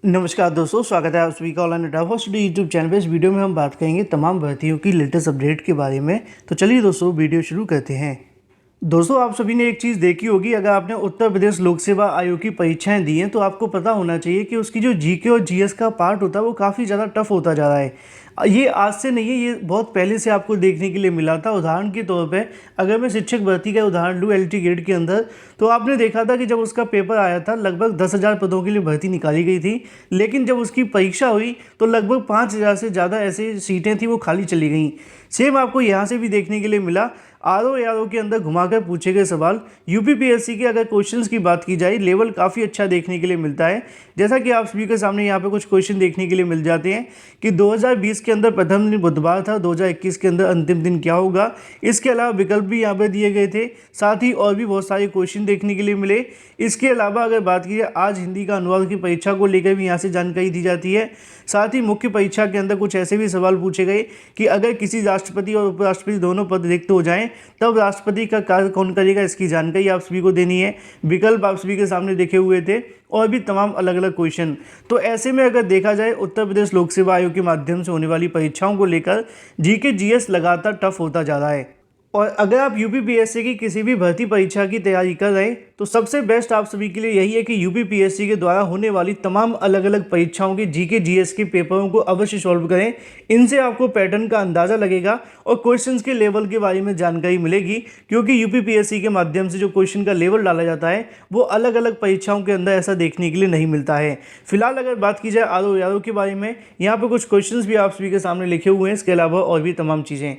नमस्कार दोस्तों, स्वागत है आप सभी का online data study YouTube channel पे। इस वीडियो में हम बात करेंगे तमाम भर्तियों की लेटेस्ट अपडेट के बारे में। तो चलिए दोस्तों वीडियो शुरू करते हैं। दोस्तों, आप सभी ने एक चीज़ देखी होगी, अगर आपने उत्तर प्रदेश लोक सेवा आयोग की परीक्षाएं दी हैं तो आपको पता होना चाहिए कि उसकी जो जीके और जीएस का पार्ट होता है वो काफ़ी ज़्यादा टफ होता जा रहा है। ये आज से नहीं है, ये बहुत पहले से आपको देखने के लिए मिला था। उदाहरण के तौर पे अगर मैं शिक्षक भर्ती का उदाहरण लूँ एलटी ग्रेड के अंदर, तो आपने देखा था कि जब उसका पेपर आया था लगभग 10,000 पदों के लिए भर्ती निकाली गई थी, लेकिन जब उसकी परीक्षा हुई तो लगभग 5,000 से ज़्यादा ऐसी सीटें थी वो खाली चली गई। सेम आपको यहाँ से भी देखने के लिए मिला। आरओ के अंदर घुमाकर पूछे गए सवाल, यूपीपीएससी के अगर क्वेश्चंस की बात की जाए, लेवल काफ़ी अच्छा देखने के लिए मिलता है। जैसा कि आप सभी के सामने यहाँ पे कुछ क्वेश्चन देखने के लिए मिल जाते हैं कि 2020 के अंदर प्रथम दिन बुधवार था, 2021 के अंदर अंतिम दिन क्या होगा। इसके अलावा विकल्प भी यहाँ पे दिए गए थे, साथ ही और भी बहुत सारे क्वेश्चन देखने के लिए मिले। इसके अलावा अगर बात की जाए, आज हिंदी का अनुवाद की परीक्षा को लेकर भी यहाँ से जानकारी दी जाती है। साथ ही मुख्य परीक्षा के अंदर कुछ ऐसे भी सवाल पूछे गए कि अगर किसी राष्ट्रपति और उपराष्ट्रपति दोनों पद रिक्त हो जाएं तब राष्ट्रपति का कार्य कौन करेगा, इसकी जानकारी आप सभी को देनी है। विकल्प आप सभी के सामने देखे हुए थे और भी तमाम अलग अलग क्वेश्चन। तो ऐसे में अगर देखा जाए, उत्तर प्रदेश लोक सेवा आयोग के माध्यम से होने वाली परीक्षाओं को लेकर जीके जीएस लगातार टफ होता जा रहा है। और अगर आप यूपीपीएससी की किसी भी भर्ती परीक्षा की तैयारी कर रहे हैं तो सबसे बेस्ट आप सभी के लिए यही है कि यूपीपीएससी के द्वारा होने वाली तमाम अलग अलग परीक्षाओं के जीके जीएस के पेपरों को अवश्य सॉल्व करें। इनसे आपको पैटर्न का अंदाज़ा लगेगा और क्वेश्चंस के लेवल के बारे में जानकारी मिलेगी, क्योंकि यूपीपीएससी के माध्यम से जो क्वेश्चन का लेवल डाला जाता है वो अलग अलग परीक्षाओं के अंदर ऐसा देखने के लिए नहीं मिलता है। फिलहाल अगर बात की जाए आरओ के बारे में, यहाँ पर कुछ क्वेश्चन भी आप सभी के सामने लिखे हुए हैं, इसके अलावा और भी तमाम चीज़ें।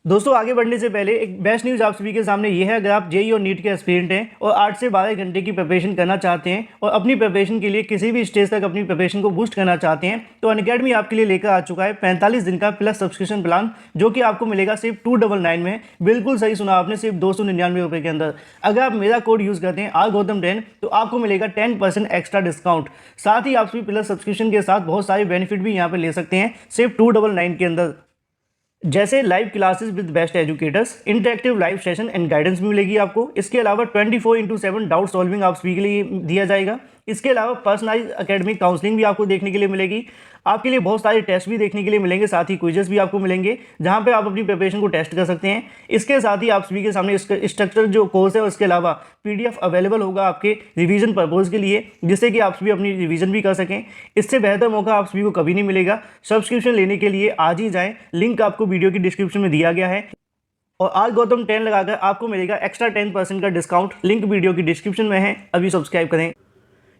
दोस्तों, आगे बढ़ने से पहले एक बेस्ट न्यूज़ आप सभी के सामने ये है, अगर आप जेईई और नीट के एस्पिरेंट हैं और 8 से 12 घंटे की प्रिपरेशन करना चाहते हैं और अपनी प्रिपरेशन के लिए किसी भी स्टेज तक अपनी प्रिपरेशन को बूस्ट करना चाहते हैं, तो अनअकैडमी आपके लिए लेकर आ चुका है 45 दिन का प्लस सब्सक्रिप्शन प्लान, जो कि आपको मिलेगा सिर्फ 299 में। बिल्कुल सही सुना आपने, सिर्फ 299 रुपये के अंदर। अगर आप मेरा कोड यूज़ करते हैं RGautam10 तो आपको मिलेगा 10% एक्स्ट्रा डिस्काउंट। साथ ही आप सभी प्लस सब्सक्रिप्शन के साथ बहुत सारे बेनिफिट भी यहाँ पर ले सकते हैं सिर्फ 299 के अंदर, जैसे live classes with best educators, interactive live session and guidance भी मिलेगी आपको। इसके अलावा 24/7 डाउट सॉल्विंग आप सभी के लिए दिया जाएगा। इसके अलावा पर्सनलाइज एकेडमिक काउंसलिंग भी आपको देखने के लिए मिलेगी। आपके लिए बहुत सारे टेस्ट भी देखने के लिए मिलेंगे, साथ ही क्विजेस भी आपको मिलेंगे जहां पे आप अपनी प्रिपरेशन को टेस्ट कर सकते हैं। इसके साथ ही आप सभी के सामने स्ट्रक्चर जो कोर्स है उसके अलावा पीडीएफ अवेलेबल होगा आपके रिवीजन पर्पज़ के लिए, जिससे कि आप सभी अपनी रिवीजन भी कर सकें। इससे बेहतर मौका आप सभी को कभी नहीं मिलेगा। सब्सक्रिप्शन लेने के लिए आज ही जाएँ, लिंक आपको वीडियो की डिस्क्रिप्शन में दिया गया है। और RGautam10 लगाकर आपको मिलेगा एक्स्ट्रा 10% का डिस्काउंट, लिंक वीडियो की डिस्क्रिप्शन में है, अभी सब्सक्राइब करें।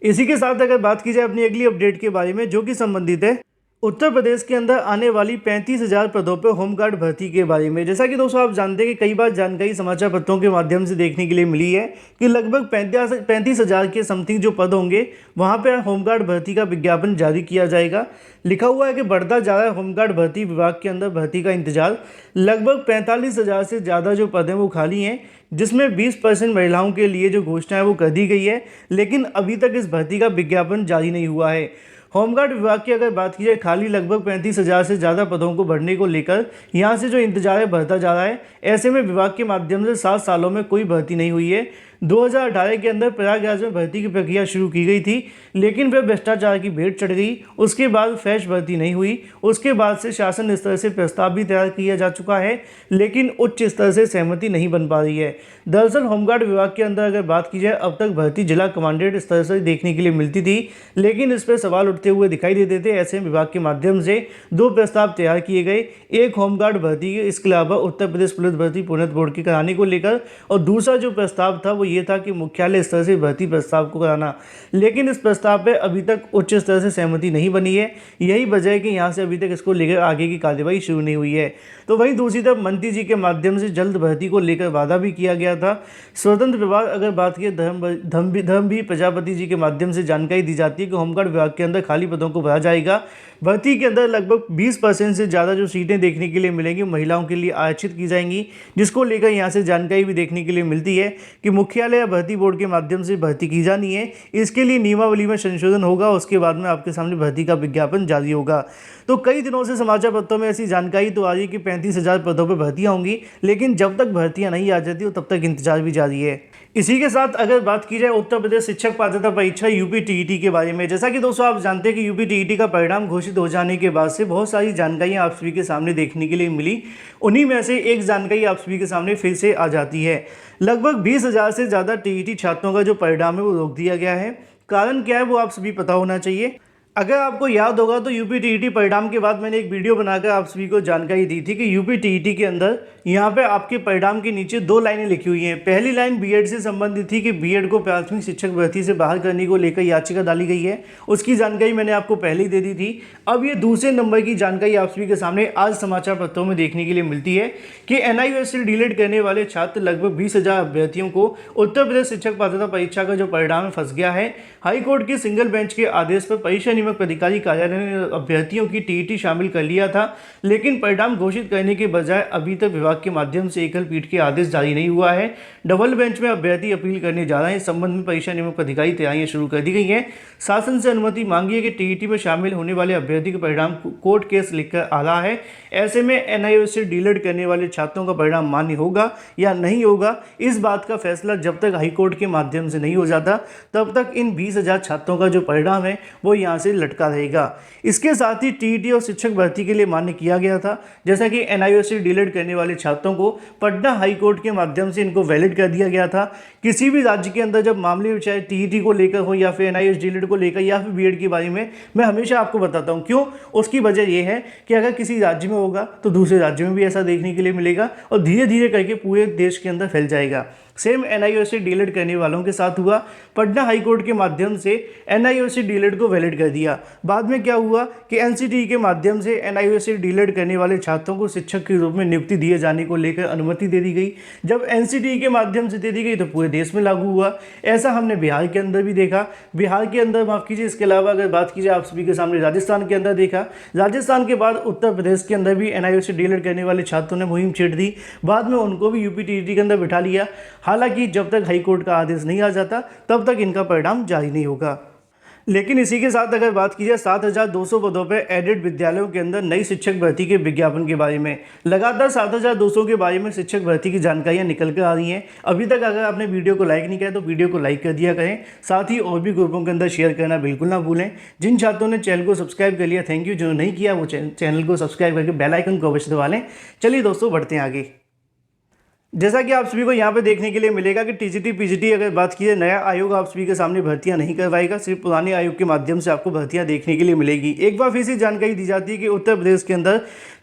इसी के साथ अगर बात की जाए अपनी अगली अपडेट के बारे में, जो कि संबंधित है उत्तर प्रदेश के अंदर आने वाली 35,000 पदों पर होमगार्ड भर्ती के बारे में। जैसा कि दोस्तों आप जानते हैं कि कई बार जानकारी समाचार पत्रों के माध्यम से देखने के लिए मिली है कि लगभग 35,000 के समथिंग जो पद होंगे वहां पर होमगार्ड भर्ती का विज्ञापन जारी किया जाएगा। लिखा हुआ है कि बढ़ता जा रहा है होमगार्ड भर्ती विभाग के अंदर भर्ती का इंतजार। लगभग 45,000 से ज़्यादा जो पद हैं वो खाली हैं, जिसमें 20% महिलाओं के लिए जो घोषणा है वो कर दी गई है, लेकिन अभी तक इस भर्ती का विज्ञापन जारी नहीं हुआ है। होमगार्ड विभाग की अगर बात की जाए, खाली लगभग 35,000 से ज़्यादा पदों को भरने को लेकर यहाँ से जो इंतजार है बढ़ता जा रहा है। ऐसे में विभाग के माध्यम से 7 सालों में कोई भर्ती नहीं हुई है। 2018 के अंदर प्रयागराज में भर्ती की प्रक्रिया शुरू की गई थी, लेकिन वह भ्रष्टाचार की भेंट चढ़ गई। उसके बाद फ्रेश भर्ती नहीं हुई। उसके बाद से शासन स्तर से प्रस्ताव भी तैयार किया जा चुका है, लेकिन उच्च स्तर से सहमति नहीं बन पा रही है। दरअसल होमगार्ड विभाग के अंदर अगर बात की जाए, अब तक भर्ती जिला कमांडेंट स्तर से देखने के लिए मिलती थी, लेकिन इस पर सवाल उठते हुए दिखाई देते थे। ऐसे विभाग के माध्यम से 2 प्रस्ताव तैयार किए गए, एक होमगार्ड भर्ती के, इसके अलावा उत्तर प्रदेश पुलिस भर्ती पुनः बोर्ड की कराने को लेकर, और दूसरा जो प्रस्ताव था वो ये था कि मुख्यालय स्तर से भर्ती प्रस्ताव को कराना। लेकिन इस प्रस्ताव पर अभी तक उच्च स्तर से सहमति नहीं बनी है। यही वजह है कि यहाँ से अभी तक इसको लेकर आगे की कार्यवाही शुरू नहीं हुई है। तो वहीं दूसरी तरफ मंत्री जी के माध्यम से जल्द भर्ती को लेकर वादा भी किया गया था। स्वतंत्र विभाग अगर बात की, धर्मवीर प्रजापति जी के माध्यम से जानकारी दी जाती है कि होमगार्ड विभाग के अंदर खाली पदों को भरा जाएगा। भर्ती के अंदर लगभग 20% से ज़्यादा जो सीटें देखने के लिए मिलेंगी महिलाओं के लिए आरक्षित की जाएंगी, जिसको लेकर यहाँ से जानकारी भी देखने के लिए मिलती है कि मुख्यालय या भर्ती बोर्ड के माध्यम से भर्ती की जानी है। इसके लिए नियमावली में संशोधन होगा, उसके बाद में आपके सामने भर्ती का विज्ञापन जारी होगा। तो कई दिनों से समाचार पत्रों में ऐसी जानकारी तो आ रही है कि 35,000 पदों पर भर्तियाँ होंगी, लेकिन जब तक भर्तियाँ नहीं आ जाती तब तक इंतजार भी जारी है। इसी के साथ अगर बात की जाए उत्तर प्रदेश शिक्षक पात्रता परीक्षा यूपी टीईटी के बारे में, जैसा कि दोस्तों आप जानते हैं कि यूपी टीईटी का परिणाम घोषित हो जाने के बाद से बहुत सारी जानकारियां आप सभी के सामने देखने के लिए मिली। उन्हीं में से एक जानकारी आप सभी के सामने फिर से आ जाती है। लगभग 20,000 से ज़्यादा टीईटी छात्रों का जो परिणाम है वो रोक दिया गया है। कारण क्या है वो आप सभी पता होना चाहिए। अगर आपको याद होगा तो यूपी टीईटी परिणाम के बाद मैंने एक वीडियो बनाकर आप सभी को जानकारी दी थी कि यूपी टीईटी के अंदर यहाँ पे आपके परिणाम के नीचे 2 लाइनें लिखी हुई हैं। पहली लाइन बीएड से संबंधित थी कि बीएड को प्राथमिक शिक्षक भर्ती से बाहर करने को लेकर याचिका डाली गई है, उसकी जानकारी मैंने आपको पहले ही दे दी थी। अब ये दूसरे नंबर की जानकारी आप सभी के सामने आज समाचार पत्रों में देखने के लिए मिलती है कि एनआईओएस से डीलेट करने वाले छात्र लगभग 20,000 अभ्यर्थियों को उत्तर प्रदेश शिक्षक पात्रता परीक्षा का जो परिणाम है फंस गया है। हाईकोर्ट के सिंगल बेंच के आदेश पर परीक्षा नियामक अधिकारी कार्यालय ने अभ्यर्थियों की टीईटी शामिल कर लिया था, लेकिन परिणाम घोषित करने के बजाय अभी तक विभाग के माध्यम से एकल पीठ के आदेश जारी नहीं हुआ है। डबल बेंच में अभ्यर्थी अपील करने जा रहे हैं। इस संबंध में परीक्षा नियामक अधिकारी तैयारियां शुरू कर दी गई हैं। शासन से अनुमति मांगी है कि टीईटी में शामिल होने वाले अभ्यर्थी का परिणाम कोर्ट केस लिखकर आ रहा है। ऐसे में एनआईओएस से डीलेट करने वाले छात्रों का परिणाम मान्य होगा या नहीं होगा, इस बात का फैसला जब तक हाईकोर्ट के माध्यम से नहीं हो जाता तब तक इन 20,000 छात्रों का जो परिणाम है वो यहाँ से लटका रहेगा। इसके साथ ही टीईटी और शिक्षक भर्ती के लिए मान्य किया गया था, जैसा कि एनआईओएस से डीलेट करने वाले छात्रों को पटना हाईकोर्ट के माध्यम से इनको वैलिड कर दिया गया था। किसी भी राज्य के अंदर जब मामले चाहे टीईटी को लेकर हो या फिर एनआईओएस डीलेट को लेकर या फिर बीएड के बारे में, मैं हमेशा आपको बताता हूँ क्यों। उसकी वजह यह है कि अगर किसी राज्य में होगा तो दूसरे राज्य में भी ऐसा देखने के लिए मिलेगा और धीरे धीरे करके पूरे देश के अंदर फैल जाएगा। सेम एनआईओएस से डीलेट करने वालों के साथ हुआ। पटना हाईकोर्ट के माध्यम से एनआईओएस से डीलेट को वैलिड कर दिया। बाद में क्या हुआ कि एनसीटीई के माध्यम से एनआईओएस से डीलेट करने वाले छात्रों को शिक्षक के रूप में नियुक्ति दिए जाने को लेकर अनुमति दे दी गई। जब एनसीटीई के माध्यम से दे दी गई तो पूरे देश में लागू हुआ। ऐसा हमने बिहार के अंदर भी देखा। बिहार के अंदर माफ़ कीजिए, इसके अलावा अगर बात की जाए आप सभी के सामने राजस्थान के अंदर देखा। राजस्थान के बाद उत्तर प्रदेश के अंदर भी एनआईओएस से डीलेट करने वाले छात्रों ने मुहिम छेड़ दी। बाद में उनको भी यूपी टीईटी के अंदर बिठा लिया। हालांकि जब तक हाईकोर्ट का आदेश नहीं आ जाता तब तक इनका परिणाम जारी नहीं होगा। लेकिन इसी के साथ अगर बात की जाए 7,200 पदों पर एडेड विद्यालयों के अंदर नई शिक्षक भर्ती के विज्ञापन के बारे में, लगातार 7,200 के बारे में शिक्षक भर्ती की जानकारियां निकल कर आ रही हैं। अभी तक अगर आपने वीडियो को लाइक नहीं किया तो वीडियो को लाइक कर दिया करें, साथ ही और भी ग्रुपों के अंदर शेयर करना बिल्कुल ना भूलें। जिन छात्रों ने चैनल को सब्सक्राइब कर लिया थैंक यू, जो नहीं किया वो चैनल को सब्सक्राइब करके बेल आइकन को अवश्य दबा लें। चलिए दोस्तों बढ़ते हैं आगे। जैसा कि आप सभी को यहाँ पे देखने के लिए मिलेगा कि टीजीटी पीजीटी अगर बात की जाए, नया आयोग आप सभी के सामने भर्तियां नहीं करवाएगा, सिर्फ पुराने आयोग के माध्यम से आपको भर्तियां देखने के लिए मिलेगी। एक बार फिर से जानकारी दी जाती है कि उत्तर प्रदेश के अंदर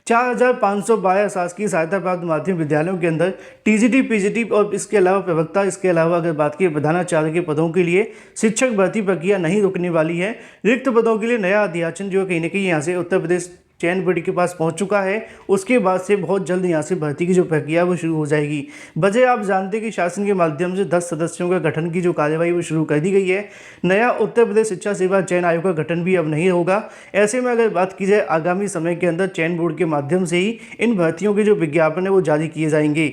4,512 शासकीय सहायता प्राप्त माध्यमिक विद्यालयों के अंदर टीजीटी पीजीटी और इसके अलावा प्रवक्ता, इसके अलावा अगर बात की प्रधानाचार्य के पदों के लिए शिक्षक भर्ती प्रक्रिया नहीं रुकने वाली है। रिक्त पदों के लिए नया अध्याचन जो कहीं ना कहीं यहाँ से उत्तर प्रदेश चयन बोर्ड के पास पहुंच चुका है। उसके बाद से बहुत जल्द यहाँ से भर्ती की जो प्रक्रिया वो शुरू हो जाएगी। वजह आप जानते हैं कि शासन के माध्यम से 10 सदस्यों का गठन की जो कार्यवाही वो शुरू कर दी गई है। नया उत्तर प्रदेश शिक्षा सेवा चयन आयोग का गठन भी अब नहीं होगा। ऐसे में अगर बात की जाए आगामी समय के अंदर चयन बोर्ड के माध्यम से ही इन भर्तियों के जो विज्ञापन है वो जारी किए जाएंगे।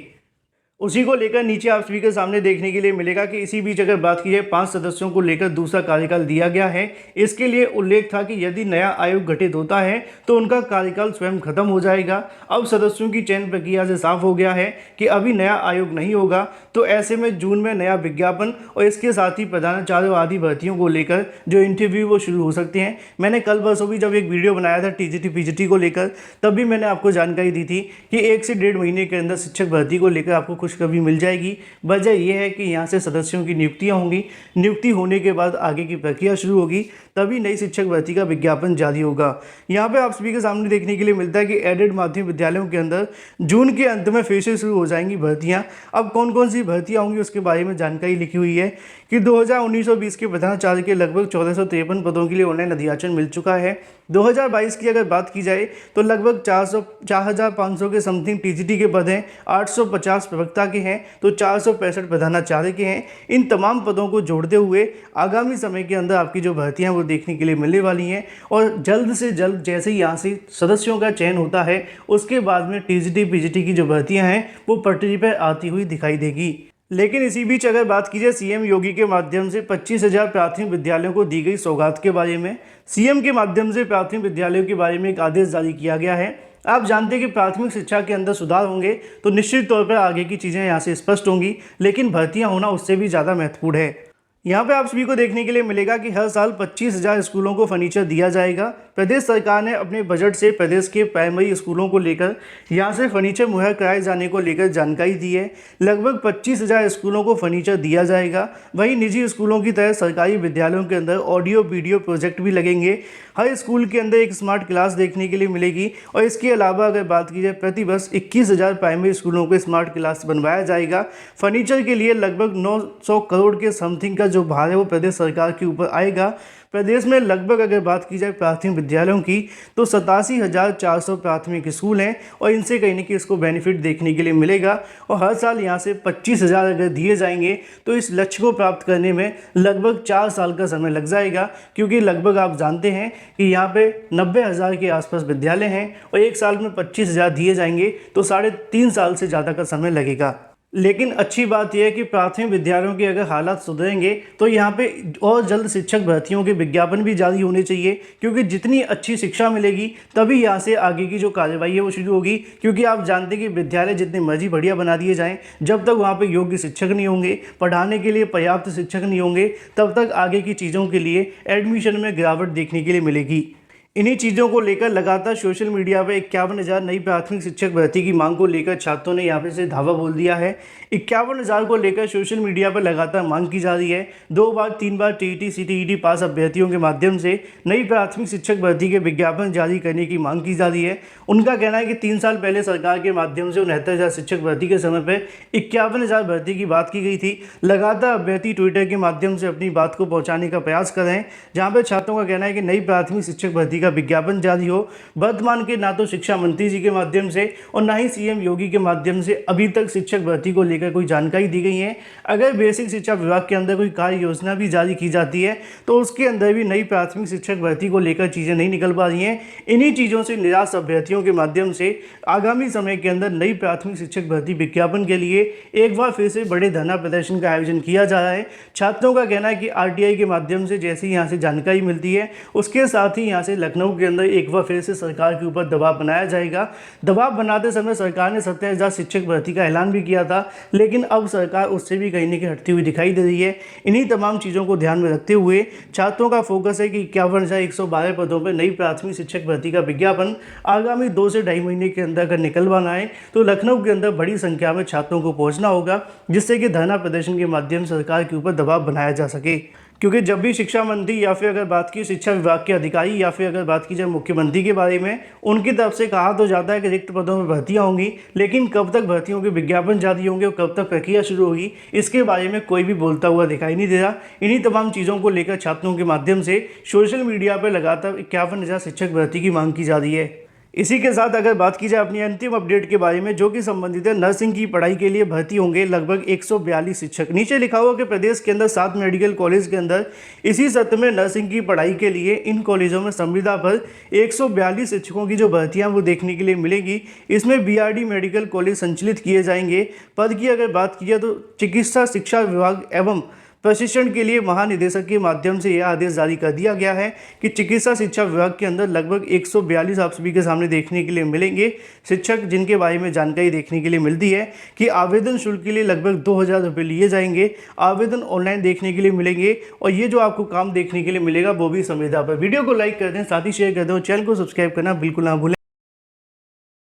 उसी को लेकर नीचे आप सभी के सामने देखने के लिए मिलेगा कि इसी बीच अगर बात की जाए 5 सदस्यों को लेकर दूसरा कार्यकाल दिया गया है। इसके लिए उल्लेख था कि यदि नया आयोग गठित होता है तो उनका कार्यकाल स्वयं खत्म हो जाएगा। अब सदस्यों की चयन प्रक्रिया से साफ हो गया है कि अभी नया आयोग नहीं होगा। तो ऐसे में जून में नया विज्ञापन और इसके साथ ही प्रधानाचार्य आदि भर्तियों को लेकर जो इंटरव्यू वो शुरू हो सकते हैं। मैंने कल परसों भी जब एक वीडियो बनाया था टीजीटी पीजीटी को लेकर, तब भी मैंने आपको जानकारी दी थी कि 1 से 1.5 महीने के अंदर शिक्षक भर्ती को लेकर आपको खुशखबरी मिल जाएगी। वजह यह है कि यहाँ से सदस्यों की नियुक्तियाँ होंगी। नियुक्ति होने के बाद आगे की प्रक्रिया शुरू होगी, तभी नई शिक्षक भर्ती का विज्ञापन जारी होगा। यहाँ पे आप सभी के सामने देखने के लिए मिलता है कि एडेड माध्यमिक विद्यालयों के अंदर जून के अंत में फिर से शुरू हो जाएंगी भर्तियाँ। अब कौन कौन सी भर्तियाँ होंगी उसके बारे में जानकारी लिखी हुई है कि 2019-20 के प्रधानाचार्य के लगभग 1453 पदों के लिए ऑनलाइन अध्याचन मिल चुका है। 2022 की अगर बात की जाए तो लगभग 4,500 के समथिंग टीजीटी के पद हैं, 850 प्रवक्ता के हैं, तो 465 प्रधानाचार्य के हैं। इन तमाम पदों को जोड़ते हुए आगामी समय के अंदर आपकी जो भर्तियां वो देखने के लिए मिलने वाली हैं और जल्द से जल्द जैसे ही यहाँ से सदस्यों का चयन होता है उसके बाद में टीजीटी पीजीटी की जो भर्तियाँ हैं वो पटरी पर आती हुई दिखाई देगी। लेकिन इसी बीच अगर बात की जाए सीएम योगी के माध्यम से 25,000 प्राथमिक विद्यालयों को दी गई सौगात के बारे में, सीएम के माध्यम से प्राथमिक विद्यालयों के बारे में एक आदेश जारी किया गया है। आप जानते हैं कि प्राथमिक शिक्षा के अंदर सुधार होंगे तो निश्चित तौर पर आगे की चीज़ें यहाँ से स्पष्ट होंगी, लेकिन भर्तियाँ होना उससे भी ज़्यादा महत्वपूर्ण है। यहाँ पे आप सभी को देखने के लिए मिलेगा कि हर साल 25,000 स्कूलों को फर्नीचर दिया जाएगा। प्रदेश सरकार ने अपने बजट से प्रदेश के प्राइमरी स्कूलों को लेकर यहाँ से फर्नीचर मुहैया कराए जाने को लेकर जानकारी दी है। लगभग 25,000 स्कूलों को फर्नीचर दिया जाएगा। वहीं निजी स्कूलों की तरह सरकारी विद्यालयों के अंदर ऑडियो वीडियो प्रोजेक्ट भी लगेंगे। हर स्कूल के अंदर एक स्मार्ट क्लास देखने के लिए मिलेगी। और इसके अलावा अगर बात की जाए, प्रतिवर्ष 21,000 प्राइमरी स्कूलों को स्मार्ट क्लास बनवाया जाएगा। फर्नीचर के लिए लगभग 900 करोड़ के समथिंग का जो भार है वो प्रदेश सरकार के ऊपर आएगा। प्रदेश में लगभग अगर बात की जाए प्राथमिक विद्यालयों की तो 87,400 प्राथमिक स्कूल हैं और इनसे कहीं ना कहीं इसको बेनिफिट देखने के लिए मिलेगा। और हर साल यहाँ से 25,000 अगर दिए जाएंगे तो इस लक्ष्य को प्राप्त करने में लगभग 4 साल का समय लग जाएगा, क्योंकि लगभग आप जानते हैं कि यहाँ पे 90,000 के आसपास विद्यालय हैं और एक साल में 25,000 दिए जाएंगे तो 3.5 साल से ज़्यादा का समय लगेगा। लेकिन अच्छी बात यह है कि प्राथमिक विद्यालयों के अगर हालात सुधरेंगे तो यहाँ पे और जल्द शिक्षक भर्तियों के विज्ञापन भी जारी होने चाहिए, क्योंकि जितनी अच्छी शिक्षा मिलेगी तभी यहाँ से आगे की जो कार्यवाही है वो शुरू होगी। क्योंकि आप जानते हैं कि विद्यालय जितने मर्जी बढ़िया बना दिए जाएं, जब तक वहाँ पे योग्य शिक्षक नहीं होंगे, पढ़ाने के लिए पर्याप्त शिक्षक नहीं होंगे, तब तक आगे की चीज़ों के लिए एडमिशन में गिरावट देखने के लिए मिलेगी। इन्हीं चीज़ों को लेकर लगातार सोशल मीडिया पर 51,000 नई प्राथमिक शिक्षक भर्ती की मांग को लेकर छात्रों ने यहाँ पे से धावा बोल दिया है। 51,000 को लेकर सोशल मीडिया पर लगातार मांग की जा रही है। 2 बार 3 बार टीईटी सीटीईटी पास अभ्यर्थियों के माध्यम से नई प्राथमिक शिक्षक भर्ती के विज्ञापन जारी करने की मांग की जा रही है। उनका कहना है कि 3 साल पहले सरकार के माध्यम से 69,000 शिक्षक भर्ती के समय पर 51,000 भर्ती की बात की गई थी। लगातार अभ्यर्थी ट्विटर के माध्यम से अपनी बात को पहुँचाने का प्रयास कर रहे हैं, जहाँ पर छात्रों का कहना है कि नई प्राथमिक शिक्षक भर्ती का विज्ञापन जारी हो। वर्तमान के ना तो शिक्षा मंत्री जी के माध्यम से और ना ही सीएम योगी के माध्यम से अभी तक शिक्षक भर्ती को लेकर कोई जानकारी दी गई है। अगर बेसिक शिक्षा विभाग के अंदर कोई कार्य योजना भी जारी की जाती है तो उसके अंदर भी नई प्राथमिक शिक्षक भर्ती को लेकर चीज़ें नहीं निकल पा रही हैं। इन्हीं चीज़ों से निराश अभ्यर्थियों के माध्यम से आगामी समय के अंदर नई प्राथमिक शिक्षक भर्ती विज्ञापन के लिए एक बार फिर से बड़े धरना प्रदर्शन का आयोजन किया जा रहा है। छात्रों का कहना है कि आरटीआई के माध्यम से जैसे ही यहाँ से जानकारी मिलती है, उसके साथ ही यहाँ से लखनऊ के अंदर एक बार फिर से सरकार के ऊपर दबाव बनाया जाएगा। दबाव बनाते समय सरकार ने 70,000 शिक्षक भर्ती का ऐलान भी किया था, लेकिन अब सरकार उससे भी कहीं न कहीं हटती हुई दिखाई दे रही है। इन्हीं तमाम चीज़ों को ध्यान में रखते हुए छात्रों का फोकस है कि 51,112 पदों पर नई प्राथमिक शिक्षक भर्ती का विज्ञापन आगामी 2 से ढाई महीने के अंदर अगर निकलवाना है तो लखनऊ के अंदर बड़ी संख्या में छात्रों को पहुँचना होगा, जिससे कि धरना प्रदर्शन के माध्यम से सरकार के ऊपर दबाव बनाया जा सके। क्योंकि जब भी शिक्षा मंत्री या फिर अगर बात की शिक्षा विभाग के अधिकारी या फिर अगर बात की जाए मुख्यमंत्री के बारे में, उनकी तरफ से कहा तो जाता है कि रिक्त पदों में भर्तियां होंगी, लेकिन कब तक भर्तियों के विज्ञापन जारी होंगे और कब तक प्रक्रिया शुरू होगी, इसके बारे में कोई भी बोलता हुआ दिखाई नहीं दे रहा। इन्हीं तमाम चीज़ों को लेकर छात्रों के माध्यम से सोशल मीडिया पर लगातार 51,000 शिक्षक भर्ती की मांग की जा रही है। इसी के साथ अगर बात की जाए अपनी अंतिम अपडेट के बारे में, जो कि संबंधित है नर्सिंग की पढ़ाई के लिए भर्ती होंगे लगभग 142 शिक्षक। नीचे लिखा हुआ कि प्रदेश के अंदर 7 मेडिकल कॉलेज के अंदर इसी सत्र में नर्सिंग की पढ़ाई के लिए इन कॉलेजों में संविदा पर 142 शिक्षकों की जो भर्तियां वो देखने के लिए मिलेगी। इसमें बीआरडी मेडिकल कॉलेज संचालित किए जाएंगे। पद की अगर बात की जाए तो चिकित्सा शिक्षा विभाग एवं प्रशिक्षण के लिए महानिदेशक के माध्यम से यह आदेश जारी कर दिया गया है कि चिकित्सा शिक्षा विभाग के अंदर लगभग 142 आप सभी के सामने देखने के लिए मिलेंगे शिक्षक, जिनके बारे में जानकारी देखने के लिए मिलती है कि आवेदन शुल्क के लिए लगभग 2,000 रुपये लिए जाएंगे। आवेदन ऑनलाइन देखने के लिए मिलेंगे और ये जो आपको काम देखने के लिए मिलेगा वो भी संविदा पर। वीडियो को लाइक कर दें, साथ ही शेयर कर दें और चैनल को सब्सक्राइब करना बिल्कुल ना भूलें।